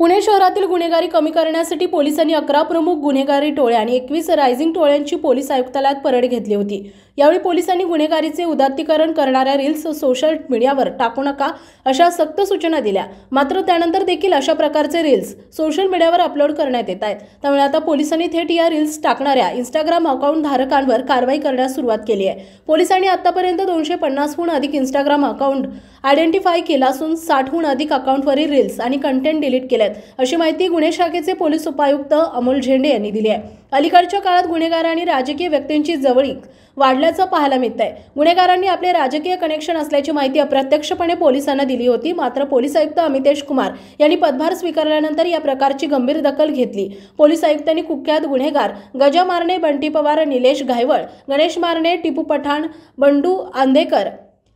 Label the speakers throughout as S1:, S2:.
S1: पुणे शहरातील गुन्हेगारी कमी करण्यासाठी पोलिसांनी 11 प्रमुख गुन्हेगारी टोळे आणि 21 रायझिंग टोळ्यांची पोलीस आयुक्तालयात परेड घेतली होती। यावेळी पोलिसांनी गुन्हेगारीचे उदात्तीकरण करणाऱ्या रील्स सोशल मीडियावर टाकू नका अशा सक्त सूचना दिल्या। मात्र त्यानंतर देखील अशा प्रकारचे रील्स सोशल मीडियावर अपलोड करण्यात येत आहेत। त्यामुळे आता पोलिसांनी थेट या रील्स टाकणाऱ्या इंस्टाग्राम अकाउंट धारकांवर कारवाई करण्यास सुरुवात केली आहे। पोलिसांनी आतापर्यंत 250हून अधिक इंस्टाग्राम अकाउंट आयडेंटिफाय केला असून 60हून अधिक अकाउंटवरील रील्स आणि कंटेंट डिलीट केले आहेत, अशी माहिती गुन्हे शाखेचे पोलीस उपायुक्त अमोल झेंडे यांनी दिली आहे। अलीकडच्या काळात गुन्हेगार आणि राजकीय व्यक्तींची जवळीक वाढल्याचं पाहायला मिळत आहे। गुन्हेगारांनी आपले राजकीय कनेक्शन असल्याची माहिती अप्रत्यक्षपणे पोलिसांना दिली होती। मात्र पोलीस आयुक्त अमितेश कुमार यांनी पदभार स्वीकारल्यानंतर या प्रकारची गंभीर दखल घेतली। पोलीस आयुक्तांनी कुख्यात गुन्हेगार गजा मारणे, बंटी पवार, निलेश घायवळ, गणेश मारणे, टिपू पठाण, बंडू आंदेकर,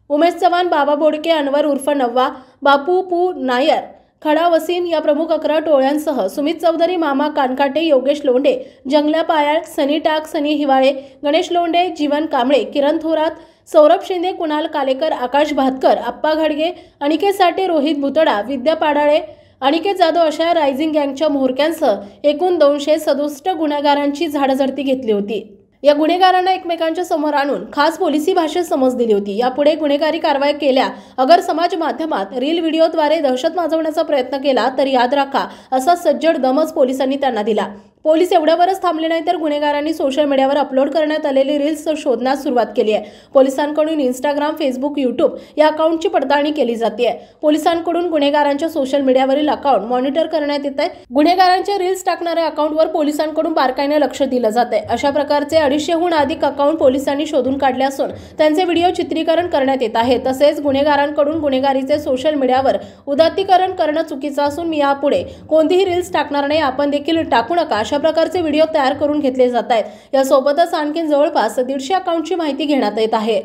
S1: उमेश चव्हाण, बाबा बोडके, अनवर उर्फ नव्वा, बापू पू नायर, खडा वसीम या प्रमुख 11 टोळ्यांसह सुमित चौधरी, मामा कानकाटे, योगेश लोंढे, जंगल्या पायाळ, सनी टाक, सनी हिवाळे, गणेश लोंढे, जीवन कांबळे, किरण थोरात, सौरभ शिंदे, कुणाल कालेकर, आकाश भातकर, आप्पा घाडगे, अनिकेत साठे, रोहित भुतडा, विद्या पाडाळे, अनिकेत जाधव अशा रायझिंग गँगच्या म्होरक्यांसह एकूण 267 गुन्हेगारांची झाडाझडती घेतली होती। या गुन्हेगारांना एकमेकांच्या समोर आणून खास पोलिसी भाषेत समज दिली होती। यापुढे गुन्हेगारी कारवाई केल्या अगर समाज माध्यमात रील व्हिडिओद्वारे दहशत माजवण्याचा प्रयत्न केला तर याद राखा असा सज्जड दमच पोलिसांनी त्यांना दिला। पोलीस एवढ्यावरच थांबले नाही तर गुन्हेगारांनी सोशल मीडियावर अपलोड करण्यात आलेले रील्स शोधण्यास सुरुवात केली आहे। पोलिसांकडून इंस्टाग्राम, फेसबुक, यूट्यूब या अकाउंटची पडताळणी केली जाते आहे। पोलिसांकडून गुन्हेगारांच्या सोशल मीडियावरील अकाउंट मॉनिटर करण्यात येत आहे। गुन्हेगारांचे रील्स टाकणाऱ्या अकाउंटवर पोलिसांकडून बारकाईने लक्ष दिलं जाते। अशा प्रकारचे 250हून अधिक अकाउंट पोलिसांनी शोधून काढले असून त्यांचे व्हिडिओ चित्रीकरण करण्यात येत आहे। तसेच गुन्हेगारांकडून गुन्हेगारीचे सोशल मीडियावर उदात्तीकरण करणं चुकीचं असून मी यापुढे कोणतीही रील्स टाकणार नाही, आपण देखील टाकू नका अशा प्रकारचे व्हिडिओ तयार करून घेतले जात आहेत। यासोबतच आणखी जवळपास 150 अकाउंटची माहिती घेण्यात येत आहे।